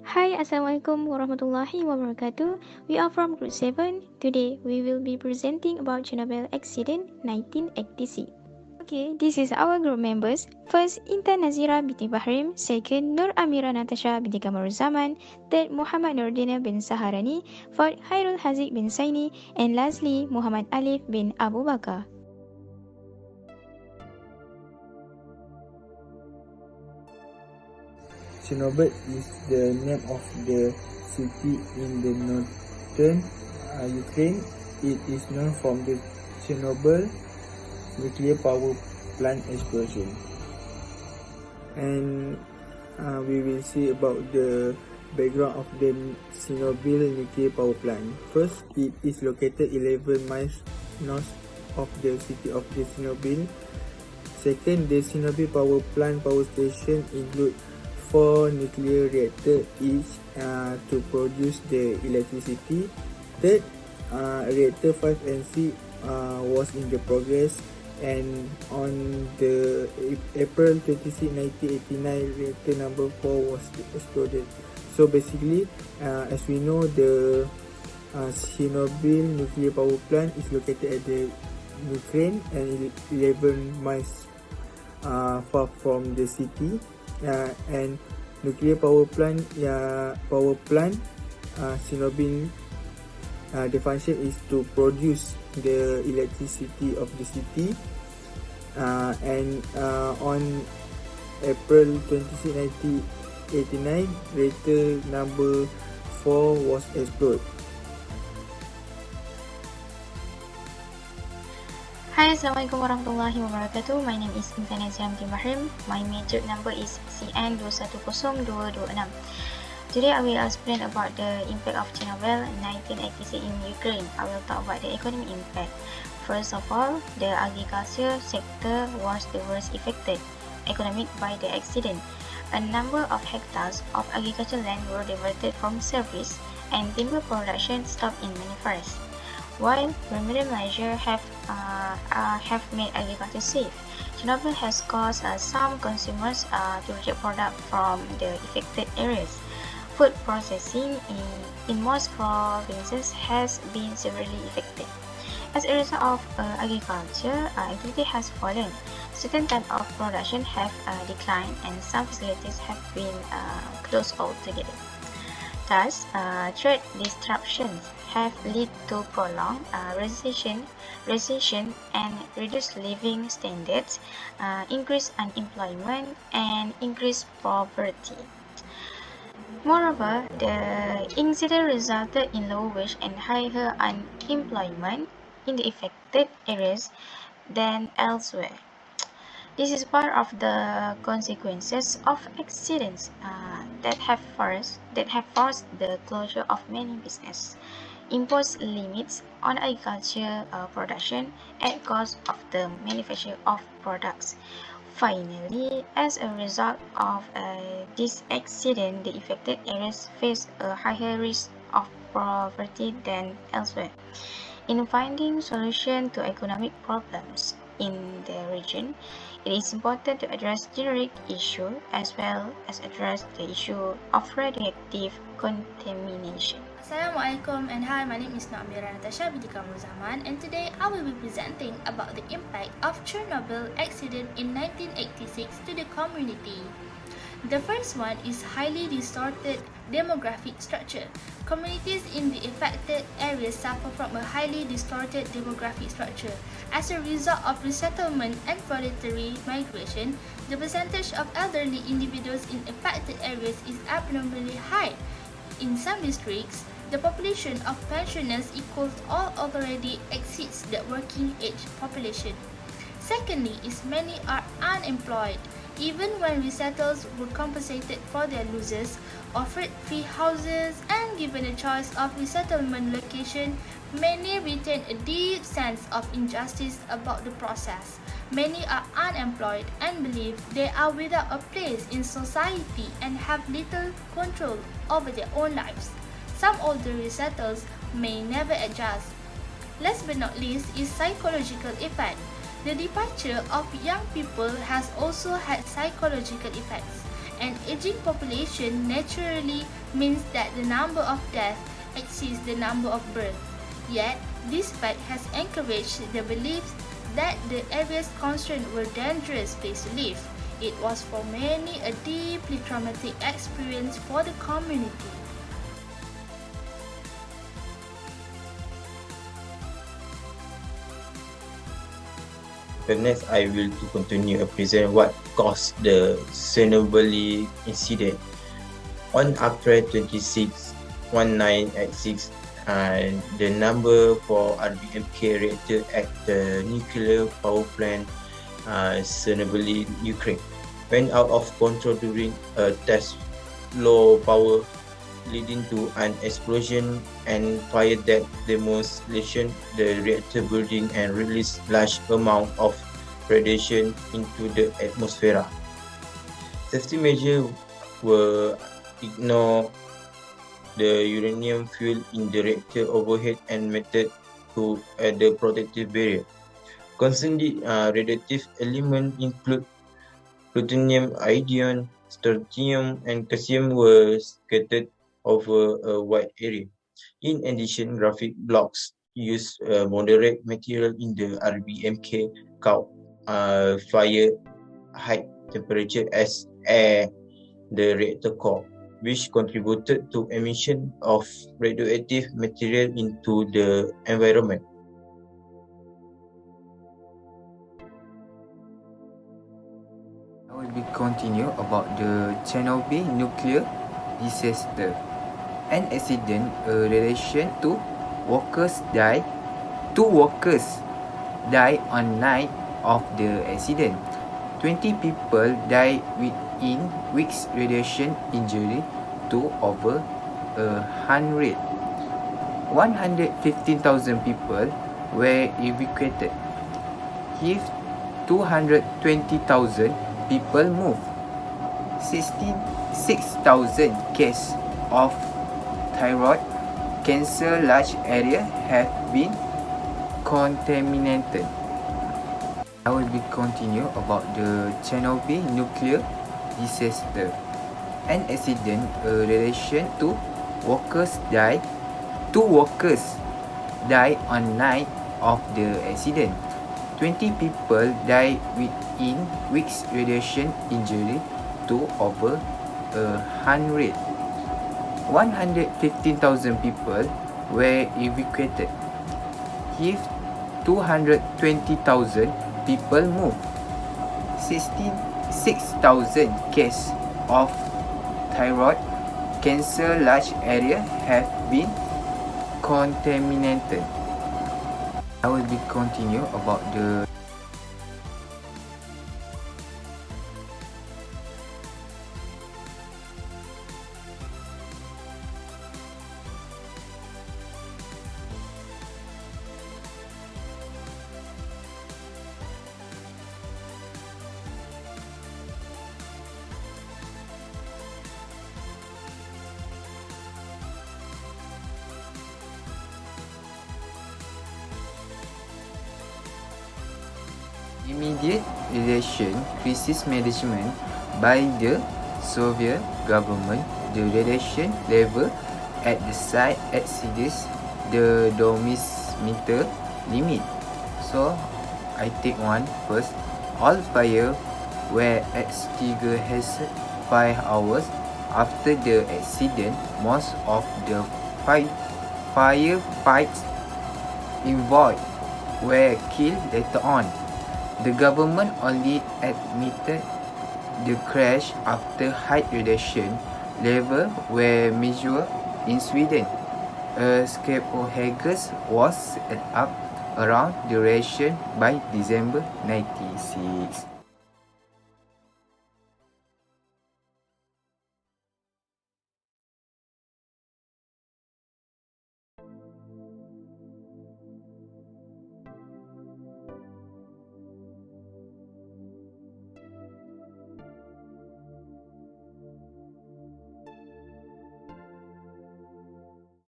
Hi, Assalamualaikum warahmatullahi wabarakatuh. We are from Group 7. Today, we will be presenting about Chernobyl accident 1986. Okay, this is our group members. First, Intan Nazira binti Bahrim. Second, Nur Amira Natasha binti Kamaruzaman. Third, Muhammad Nurdina bin Saharani. Fourth, Hairul Haziq bin Saini. And lastly, Muhammad Alif bin Abu Bakar. Chernobyl is the name of the city in the northern Ukraine. It is known from the Chernobyl nuclear power plant explosion. And we will see about the background of the Chernobyl nuclear power plant. First, it is located 11 miles north of the city of the Chernobyl. Second, the Chernobyl power plant power station include 4 nuclear reactors each to produce the electricity. Third, reactor 5 and 6 was in the progress, and on the April 26, 1989, reactor number 4 was exploded. So basically, as we know, the Chernobyl nuclear power plant is located at the Ukraine and 11 miles far from the city. And nuclear power plant Chernobyl, the function is to produce the electricity of the city, and on April 26, 1989, reactor number 4 was exploded. Hi, Assalamualaikum warahmatullahi wabarakatuh. My name is Intan Nazira binti Bahrim. My major number is CN210226. Today I will explain about the impact of Chernobyl 1986 in Ukraine. I will talk about the economic impact. First of all, the agriculture sector was the worst affected economic by the accident. A number of hectares of agricultural land were diverted from service, and timber production stopped in many forests. While remedial measures have made agriculture safe, Chernobyl has caused some consumers to reject products from the affected areas. Food processing in most provinces has been severely affected. As a result of agriculture, activity has fallen. Certain types of production have declined, and some facilities have been closed altogether. Thus, trade disruptions have led to prolonged recession and reduced living standards, increased unemployment, and increased poverty. Moreover, the incident resulted in low wage and higher unemployment in the affected areas than elsewhere. This is part of the consequences of accidents that have forced the closure of many businesses, imposed limits on agriculture production at cost of the manufacture of products. Finally, as a result of this accident, the affected areas face a higher risk of poverty than elsewhere. In finding solutions to economic problems in the region, it is important to address generic issues as well as address the issue of radioactive contamination. Assalamualaikum and hi, my name is Nur Amira Natasha binti Kamaruzaman, and today I will be presenting about the impact of Chernobyl accident in 1986 to the community. The first one is highly distorted demographic structure. Communities in the affected areas suffer from a highly distorted demographic structure. As a result of resettlement and voluntary migration, the percentage of elderly individuals in affected areas is abnormally high. In some districts, the population of pensioners equals or already exceeds the working age population. Secondly, is many are unemployed. Even when resettlers were compensated for their losses, offered free houses, and given a choice of resettlement location, many retain a deep sense of injustice about the process. Many are unemployed and believe they are without a place in society and have little control over their own lives. Some older resettlers may never adjust. Last but not least is psychological effect. The departure of young people has also had psychological effects. An aging population naturally means that the number of deaths exceeds the number of births. Yet, this fact has encouraged the beliefs that the areas concerned were dangerous places to live. It was for many a deeply traumatic experience for the community. Next, I will continue to present what caused the Chernobyl incident. On April 26, 1986, the number for RBMK reactor at the nuclear power plant Chernobyl, Ukraine, went out of control during a test low power, leading to an explosion and fire that demolished the reactor building and released large amount of radiation into the atmosphere. Safety measures were ignore the uranium fuel in the reactor overhead and melted to the protective barrier. Concerning radioactive elements include plutonium, iodine, strontium, and calcium were scattered over a wide area. In addition, graphic blocks use moderate material in the RBMK caught fire high temperature as air the reactor core, which contributed to emission of radioactive material into the environment. I will be continue about the Chernobyl nuclear disaster. An accident relation to workers died. 2 workers died on night of the accident. 20 people died within weeks. Radiation injury to over 100. 115,000 people were evacuated. If 220,000 people moved. 6,000 cases of thyroid cancer. Large area have been contaminated. I will be continue about the Chernobyl nuclear disaster. An accident relation to workers died. 2 workers died on night of the accident. 20 people died within weeks. Radiation injury to over 100. 115,000 people were evacuated. If 220,000 people moved. 6,000 cases of thyroid cancer. Large area have been contaminated. I will be continue about the immediate radiation crisis management by the Soviet government. The radiation level at the site exceeds the dosimeter limit. So, I take one first. All fire were extinguished 5 hours after the accident. Most of the firefighters involved were killed later on. The government only admitted the crash after high radiation levels were measured in Sweden. A scapegoat was set up around the radiation by December 1996.